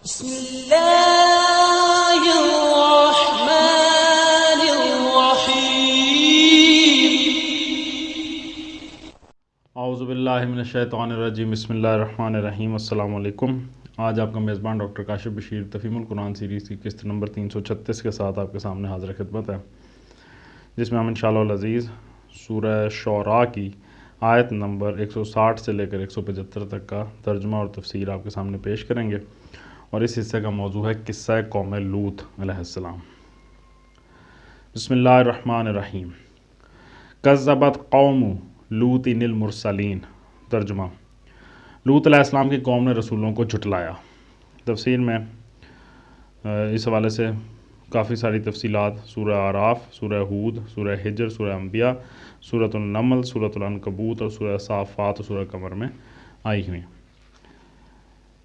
بسم اللہ الرحمن الرحیم۔ اعوذ باللہ من الشیطان الرجیم، بسم اللہ الرحمن الرحیم۔ السلام علیکم۔ آج آپ کا میزبان ڈاکٹر کاشف بشیر تفہیم القرآن سیریز کی قسط نمبر 336 کے ساتھ آپ کے سامنے حاضر خدمت ہے، جس میں ہم انشاءاللہ العزیز سورہ شعراء کی آیت نمبر 160 سے لے کر 175 تک کا ترجمہ اور تفسیر آپ کے سامنے پیش کریں گے، اور اس حصے کا موضوع ہے قصہ قوم لوط علیہ السلام۔ بسم اللہ الرحمن الرحیم۔ کذبت قوم لوط المرسلین۔ ترجمہ: لوط علیہ السلام کی قوم نے رسولوں کو جھٹلایا۔ تفسیر میں اس حوالے سے کافی ساری تفصیلات سورہ اعراف، سورہ ہود، سورہ ہجر، سورہ انبیاء، سورۃ النمل، سورۃ العنکبوت اور سورہ صافات اور سورہ قمر میں آئی ہوئی۔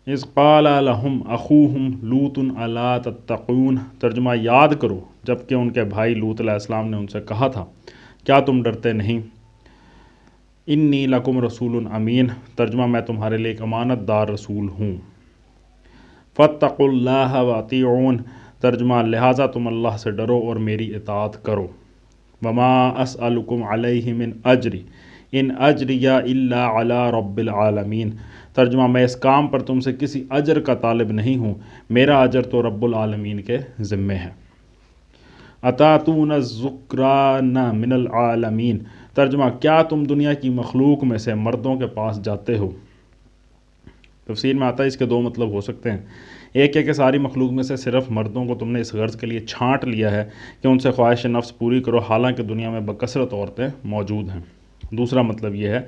اذ قال لهم اخوهم لوط الا تتقون۔ ترجمہ: یاد کرو جب کہ ان کے بھائی لوط علیہ السلام نے ان سے کہا تھا، کیا تم ڈرتے نہیں؟ انی لکم رسول امین۔ ترجمہ: میں تمہارے لیے ایک امانت دار رسول ہوں۔ فاتقوا اللہ واطیعون۔ ترجمہ: لہٰذا تم اللہ سے ڈرو اور میری اطاعت کرو۔ وما اسألکم علیہ من اجر ان اجری الا علی رب العالمین۔ ترجمہ: میں اس کام پر تم سے کسی اجر کا طالب نہیں ہوں، میرا اجر تو رب العالمین کے ذمے ہے۔ اتاتون الذکران من العالمین۔ ترجمہ: کیا تم دنیا کی مخلوق میں سے مردوں کے پاس جاتے ہو؟ تفسیر میں آتا ہے اس کے دو مطلب ہو سکتے ہیں۔ ایک ہے کہ ساری مخلوق میں سے صرف مردوں کو تم نے اس غرض کے لیے چھانٹ لیا ہے کہ ان سے خواہش نفس پوری کرو، حالانکہ دنیا میں بکثرت عورتیں موجود ہیں۔ دوسرا مطلب یہ ہے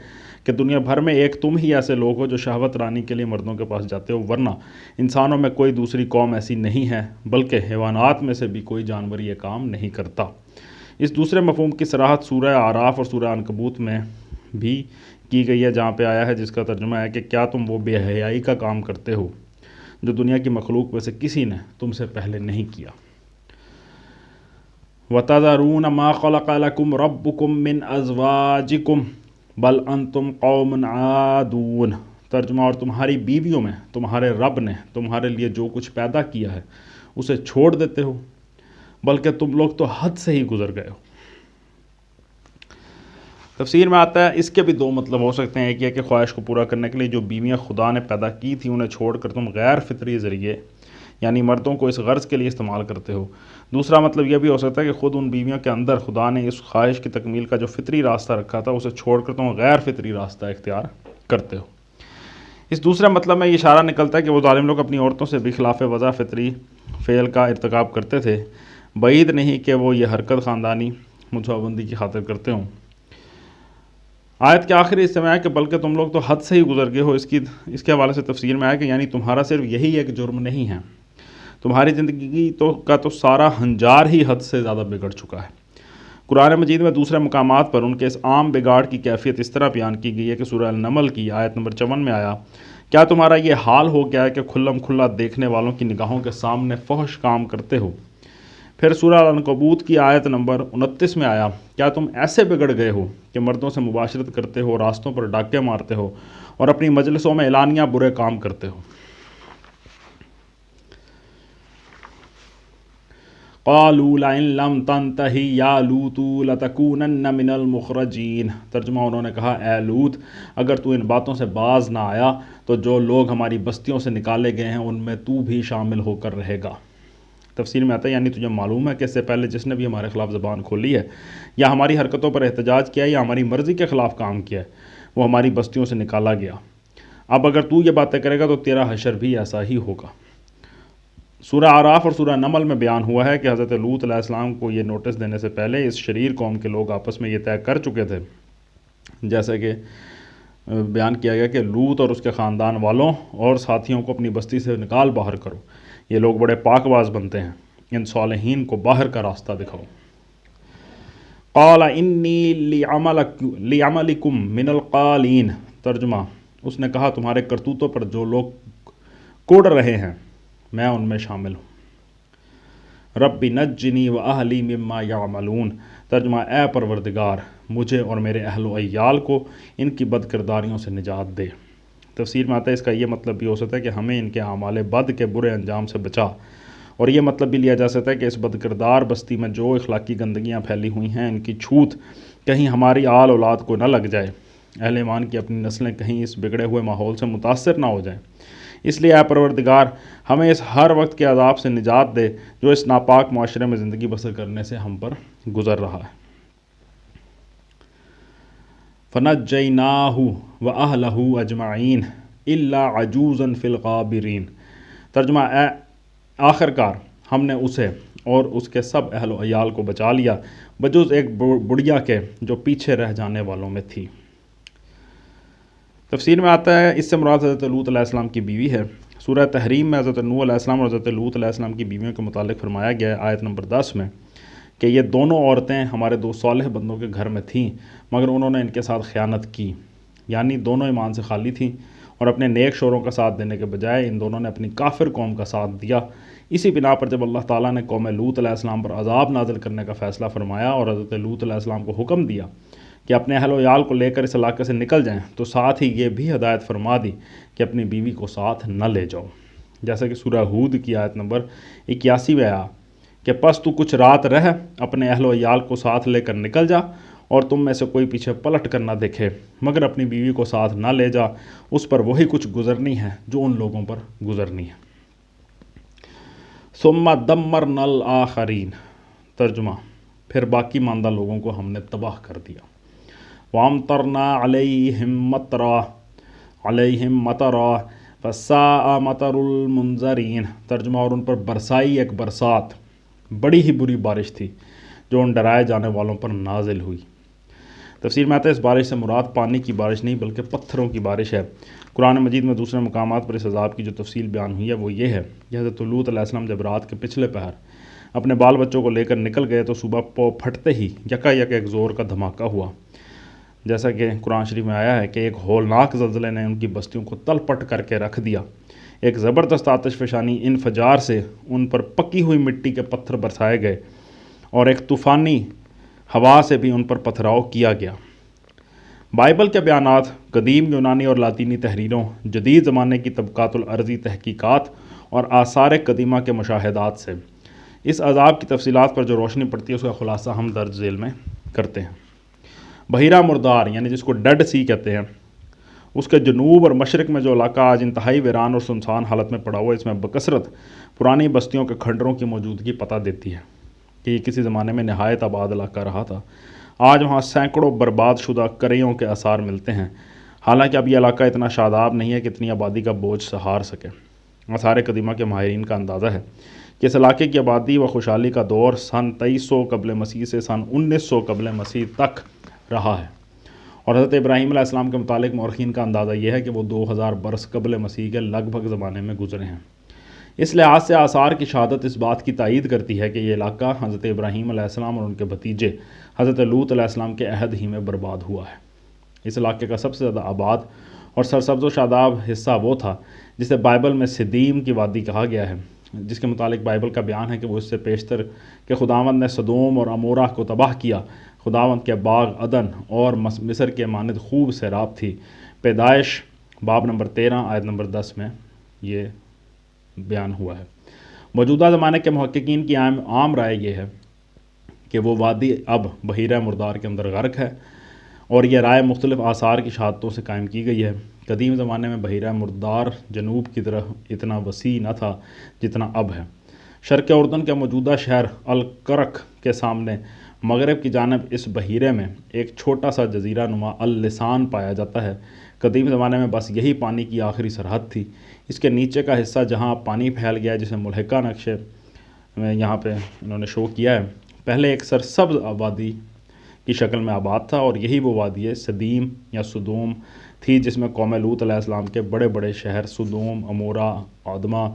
کہ دنیا بھر میں ایک تم ہی ایسے لوگ ہو جو شہوت رانی کے لیے مردوں کے پاس جاتے ہو، ورنہ انسانوں میں کوئی دوسری قوم ایسی نہیں ہے، بلکہ حیوانات میں سے بھی کوئی جانور یہ کام نہیں کرتا۔ اس دوسرے مفہوم کی صراحت سورہ اعراف اور سورہ عنکبوت میں بھی کی گئی ہے، جہاں پہ آیا ہے جس کا ترجمہ ہے کہ کیا تم وہ بے حیائی کا کام کرتے ہو جو دنیا کی مخلوق میں سے کسی نے تم سے پہلے نہیں کیا۔ وَتَذَرُونَ مَا خَلَقَ لَكُمْ رَبُّكُمْ مِنْ أَزْوَاجِكُمْ بَلْ أَنْتُمْ قَوْمٌ عَادُونَ۔ ترجمہ: اور تمہاری بیویوں میں تمہارے رب نے تمہارے لیے جو کچھ پیدا کیا ہے اسے چھوڑ دیتے ہو، بلکہ تم لوگ تو حد سے ہی گزر گئے ہو۔ تفسیر میں آتا ہے اس کے بھی دو مطلب ہو سکتے ہیں۔ ایک یہ کہ خواہش کو پورا کرنے کے لیے جو بیویاں خدا نے پیدا کی تھی انہیں چھوڑ کر تم غیر فطری ذریعے یعنی مردوں کو اس غرض کے لیے استعمال کرتے ہو۔ دوسرا مطلب یہ بھی ہو سکتا ہے کہ خود ان بیویوں کے اندر خدا نے اس خواہش کی تکمیل کا جو فطری راستہ رکھا تھا اسے چھوڑ کر تم غیر فطری راستہ اختیار کرتے ہو۔ اس دوسرے مطلب میں یہ اشارہ نکلتا ہے کہ وہ ظالم لوگ اپنی عورتوں سے بھی خلاف وضع فطری فعل کا ارتکاب کرتے تھے، بعید نہیں کہ وہ یہ حرکت خاندانی منصوبہ کی خاطر کرتے ہوں۔ آیت کے آخری حصے میں ہے کہ بلکہ تم لوگ تو حد سے ہی گزر گئے ہو۔ اس کے حوالے سے تفسیر میں آیا کہ یعنی تمہارا صرف یہی ایک جرم نہیں ہے، تمہاری زندگی کا تو سارا ہنجار ہی حد سے زیادہ بگڑ چکا ہے۔ قرآن مجید میں دوسرے مقامات پر ان کے اس عام بگاڑ کی کیفیت اس طرح بیان کی گئی ہے کہ سورہ النمل کی آیت نمبر 54 میں آیا، کیا تمہارا یہ حال ہو گیا ہے کہ کھلم کھلا دیکھنے والوں کی نگاہوں کے سامنے فحش کام کرتے ہو؟ پھر سورہ العنکبوت کی آیت نمبر 29 میں آیا، کیا تم ایسے بگڑ گئے ہو کہ مردوں سے مباشرت کرتے ہو، راستوں پر ڈاکے مارتے ہو اور اپنی مجلسوں میں اعلانیہ برے کام کرتے ہو؟ قالوا لئن لم تنتہی یا لوط لتکونن من المخرجین۔ ترجمہ: انہوں نے کہا، اے لوط اگر تو ان باتوں سے باز نہ آیا تو جو لوگ ہماری بستیوں سے نکالے گئے ہیں ان میں تو بھی شامل ہو کر رہے گا۔ تفسیر میں آتا ہے یعنی تجھے معلوم ہے کہ اس سے پہلے جس نے بھی ہمارے خلاف زبان کھولی ہے یا ہماری حرکتوں پر احتجاج کیا ہے یا ہماری مرضی کے خلاف کام کیا ہے وہ ہماری بستیوں سے نکالا گیا۔ اب اگر تو یہ باتیں کرے گا تو تیرا حشر بھی ایسا ہی ہوگا۔ سورہ اعراف اور سورہ نمل میں بیان ہوا ہے کہ حضرت لوط علیہ السلام کو یہ نوٹس دینے سے پہلے اس شریر قوم کے لوگ آپس میں یہ طے کر چکے تھے، جیسے کہ بیان کیا گیا کہ لوط اور اس کے خاندان والوں اور ساتھیوں کو اپنی بستی سے نکال باہر کرو، یہ لوگ بڑے پاک باز بنتے ہیں، ان صالحین کو باہر کا راستہ دکھاؤ۔ قال انی لعملکم من القالین۔ ترجمہ: اس نے کہا تمہارے کرتوتوں پر جو لوگ کوڑ رہے ہیں میں ان میں شامل ہوں۔ رب نجنی و اہلی مما یعملون۔ ترجمہ: اے پروردگار مجھے اور میرے اہل و عیال کو ان کی بد کرداریوں سے نجات دے۔ تفسیر میں آتا ہے اس کا یہ مطلب بھی ہو سکتا ہے کہ ہمیں ان کے اعمال بد کے برے انجام سے بچا، اور یہ مطلب بھی لیا جا سکتا ہے کہ اس بدکردار بستی میں جو اخلاقی گندگیاں پھیلی ہوئی ہیں ان کی چھوت کہیں ہماری آل اولاد کو نہ لگ جائے، اہل ایمان کی اپنی نسلیں کہیں اس بگڑے ہوئے ماحول سے متاثر نہ ہو جائیں۔ اس لیے اے پروردگار ہمیں اس ہر وقت کے عذاب سے نجات دے جو اس ناپاک معاشرے میں زندگی بسر کرنے سے ہم پر گزر رہا ہے۔ فَنَجَّيْنَاهُ وَأَهْلَهُ أَجْمَعِينَ إِلَّا عَجُوزًا فِي الْغَابِرِينَ۔ ترجمہ آخر کار ہم نے اسے اور اس کے سب اہل و عیال کو بچا لیا بجز ایک بڑھیا کے جو پیچھے رہ جانے والوں میں تھی۔ تفسیر میں آتا ہے اس سے مراد حضرت لوط علیہ السلام کی بیوی ہے۔ سورہ تحریم میں حضرت نوح علیہ السلام اور حضرت لوط علیہ السلام کی بیویوں کے متعلق فرمایا گیا ہے آیت نمبر 10 میں کہ یہ دونوں عورتیں ہمارے دو صالح بندوں کے گھر میں تھیں مگر انہوں نے ان کے ساتھ خیانت کی، یعنی دونوں ایمان سے خالی تھیں اور اپنے نیک شوہروں کا ساتھ دینے کے بجائے ان دونوں نے اپنی کافر قوم کا ساتھ دیا۔ اسی بنا پر جب اللہ تعالیٰ نے قوم لوط علیہ السلام پر عذاب نازل کرنے کا فیصلہ فرمایا اور حضرت لوط علیہ السلام کو حکم دیا کہ اپنے اہل و عیال کو لے کر اس علاقے سے نکل جائیں، تو ساتھ ہی یہ بھی ہدایت فرما دی کہ اپنی بیوی کو ساتھ نہ لے جاؤ، جیسا کہ سورہ ہود کی آیت نمبر 81 میں آیا کہ پس تو کچھ رات رہ اپنے اہل و عیال کو ساتھ لے کر نکل جا اور تم میں سے کوئی پیچھے پلٹ کر نہ دیکھے مگر اپنی بیوی کو ساتھ نہ لے جا، اس پر وہی کچھ گزرنی ہے جو ان لوگوں پر گزرنی ہے۔ ثم دمرنا الآخرین۔ ترجمہ پھر باقی ماندہ لوگوں کو ہم نے تباہ کر دیا۔ وَأَمْطَرْنَا عَلَيْهِمْ مَطَرًا فَسَاءَ مَطَرُ الْمُنذَرِينَ۔ ترجمہ اور ان پر برسائی ایک برسات، بڑی ہی بری بارش تھی جو ان ڈرائے جانے والوں پر نازل ہوئی۔ تفسیر میں آتا ہے اس بارش سے مراد پانی کی بارش نہیں بلکہ پتھروں کی بارش ہے۔ قرآن مجید میں دوسرے مقامات پر اس عذاب کی جو تفصیل بیان ہوئی ہے وہ یہ ہے کہ حضرت لوط علیہ السلام جب رات کے پچھلے پہر اپنے بال بچوں کو لے کر نکل گئے تو صبح پو پھٹتے ہی یکا یک ایک زور کا دھماکہ ہوا، جیسا کہ قرآن شریف میں آیا ہے کہ ایک ہولناک زلزلے نے ان کی بستیوں کو تل پٹ کر کے رکھ دیا۔ ایک زبردست آتش فشانی انفجار سے ان پر پکی ہوئی مٹی کے پتھر برسائے گئے اور ایک طوفانی ہوا سے بھی ان پر پتھراؤ کیا گیا۔ بائبل کے بیانات، قدیم یونانی اور لاطینی تحریروں، جدید زمانے کی طبقات الارضی تحقیقات اور آثار قدیمہ کے مشاہدات سے اس عذاب کی تفصیلات پر جو روشنی پڑتی ہے اس کا خلاصہ ہم درج ذیل میں کرتے ہیں۔ بحیرہ مردار یعنی جس کو ڈیڈ سی کہتے ہیں، اس کے جنوب اور مشرق میں جو علاقہ آج انتہائی ویران اور سنسان حالت میں پڑا ہوا ہے، اس میں بکثرت پرانی بستیوں کے کھنڈروں کی موجودگی پتہ دیتی ہے کہ یہ کسی زمانے میں نہایت آباد علاقہ رہا تھا۔ آج وہاں سینکڑوں برباد شدہ قریوں کے آثار ملتے ہیں، حالانکہ اب یہ علاقہ اتنا شاداب نہیں ہے کہ اتنی آبادی کا بوجھ سہار سکے۔ آثار قدیمہ کے ماہرین کا اندازہ ہے کہ اس علاقے کی آبادی و خوشحالی کا دور سن 2300 قبل مسیح سے سن 1900 قبل مسیح تک رہا ہے، اور حضرت ابراہیم علیہ السلام کے متعلق مورخین کا اندازہ یہ ہے کہ وہ 2000 برس قبل مسیح کے لگ بھگ زمانے میں گزرے ہیں۔ اس لحاظ سے آثار کی شہادت اس بات کی تائید کرتی ہے کہ یہ علاقہ حضرت ابراہیم علیہ السلام اور ان کے بھتیجے حضرت لوط علیہ السلام کے عہد ہی میں برباد ہوا ہے۔ اس علاقے کا سب سے زیادہ آباد اور سرسبز و شاداب حصہ وہ تھا جسے بائبل میں سدیم کی وادی کہا گیا ہے، جس کے متعلق بائبل کا بیان ہے کہ وہ اس سے پیشتر کہ خداوند نے سدوم اور عمورہ کو تباہ کیا، خداوند کے باغ عدن اور مصر کے مانند خوب سیراب تھی۔ پیدائش باب نمبر 13 آیت نمبر 10 میں یہ بیان ہوا ہے۔ موجودہ زمانے کے محققین کی عام رائے یہ ہے کہ وہ وادی اب بحیرہ مردار کے اندر غرق ہے، اور یہ رائے مختلف آثار کی شہادتوں سے قائم کی گئی ہے۔ قدیم زمانے میں بحیرہ مردار جنوب کی طرف اتنا وسیع نہ تھا جتنا اب ہے۔ شرق اردن کے موجودہ شہر الکرک کے سامنے مغرب کی جانب اس بحیرے میں ایک چھوٹا سا جزیرہ نما اللسان پایا جاتا ہے۔ قدیم زمانے میں بس یہی پانی کی آخری سرحد تھی۔ اس کے نیچے کا حصہ جہاں پانی پھیل گیا ہے، جسے ملحقہ نقشے میں یہاں پہ انہوں نے شو کیا ہے، پہلے ایک سرسبز آبادی کی شکل میں آباد تھا، اور یہی وہ وادی سدیم یا سدوم تھی جس میں قوم لوط علیہ السلام کے بڑے بڑے شہر سدوم، عمورہ، عدمہ،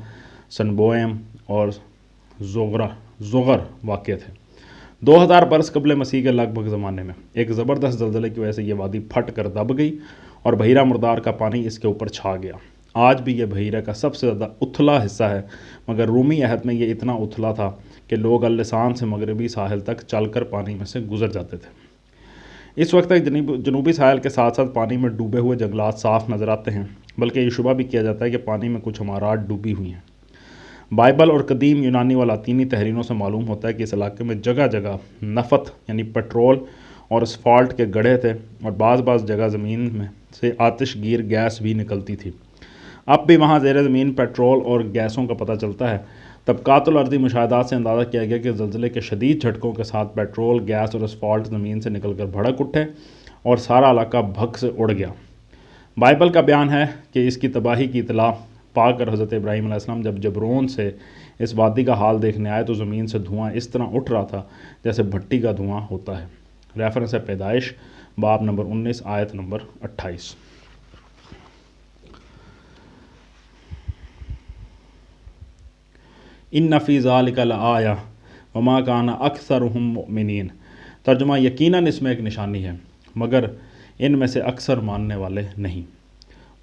سنبوئم اور زغر واقع تھے۔ 2000 برس قبل مسیح کے لگ بھگ زمانے میں ایک زبردست زلزلے کی وجہ سے یہ وادی پھٹ کر دب گئی اور بحیرہ مردار کا پانی اس کے اوپر چھا گیا۔ آج بھی یہ بحیرہ کا سب سے زیادہ اتھلا حصہ ہے، مگر رومی عہد میں یہ اتنا اتھلا تھا کہ لوگ اللسان سے مغربی ساحل تک چل کر پانی میں سے گزر جاتے تھے۔ اس وقت تک جنوبی ساحل کے ساتھ ساتھ پانی میں ڈوبے ہوئے جنگلات صاف نظر آتے ہیں، بلکہ یہ شبہ بھی کیا جاتا ہے کہ پانی میں کچھ عمارات ڈوبی ہوئی ہیں۔ بائبل اور قدیم یونانی و لاطینی تحریروں سے معلوم ہوتا ہے کہ اس علاقے میں جگہ جگہ نفت یعنی پٹرول اور اسفالٹ کے گڑھے تھے، اور بعض جگہ زمین میں سے آتش گیر گیس بھی نکلتی تھی۔ اب بھی وہاں زیر زمین پٹرول اور گیسوں کا پتہ چلتا ہے۔ طبقات الارضی مشاہدات سے اندازہ کیا گیا کہ زلزلے کے شدید جھٹکوں کے ساتھ پٹرول، گیس اور اسفالٹ زمین سے نکل کر بھڑک اٹھے اور سارا علاقہ بھگ سے اڑ گیا۔ بائبل کا بیان ہے کہ اس کی تباہی کی اطلاع پا کر حضرت ابراہیم علیہ السلام جب جبرون سے اس وادی کا حال دیکھنے آئے تو زمین سے دھواں اس طرح اٹھ رہا تھا جیسے بھٹی کا دھواں ہوتا ہے۔ ریفرنس ہے پیدائش باب نمبر 19 آیت نمبر 28۔ ان فی ذالک لآیہ وما کان اکثرہم مؤمنین۔ ترجمہ یقیناً اس میں ایک نشانی ہے مگر ان میں سے اکثر ماننے والے نہیں۔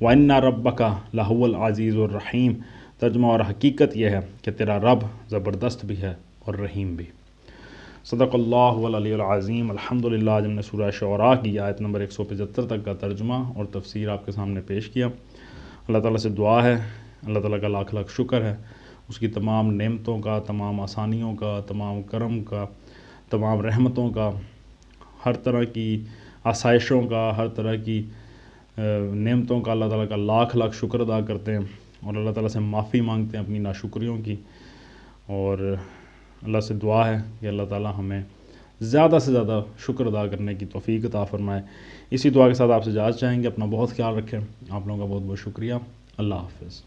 وَإِنَّ رَبَّكَ لَهُوَ الْعَزِيزُ الرَّحِيمُ۔ ترجمہ اور حقیقت یہ ہے کہ تیرا رب زبردست بھی ہے اور رحیم بھی۔ صدق اللہ العلی العظیم۔ الحمدللہ آج ہم نے سورہ شعراء کی آیت نمبر 175 تک کا ترجمہ اور تفسیر آپ کے سامنے پیش کیا۔ اللہ تعالیٰ سے دعا ہے، اللہ تعالیٰ کا لاکھ لاکھ شکر ہے، اس کی تمام نعمتوں کا، تمام آسانیوں کا، تمام کرم کا، تمام رحمتوں کا، ہر طرح کی آسائشوں کا، ہر طرح کی نعمتوں کا اللہ تعالیٰ کا لاکھ لاکھ شکر ادا کرتے ہیں اور اللہ تعالیٰ سے معافی مانگتے ہیں اپنی ناشکریوں کی، اور اللہ سے دعا ہے کہ اللہ تعالیٰ ہمیں زیادہ سے زیادہ شکر ادا کرنے کی توفیق عطا فرمائے۔ اسی دعا کے ساتھ آپ سے اجازت چاہیں گے۔ اپنا بہت خیال رکھیں۔ آپ لوگوں کا بہت بہت شکریہ۔ اللہ حافظ۔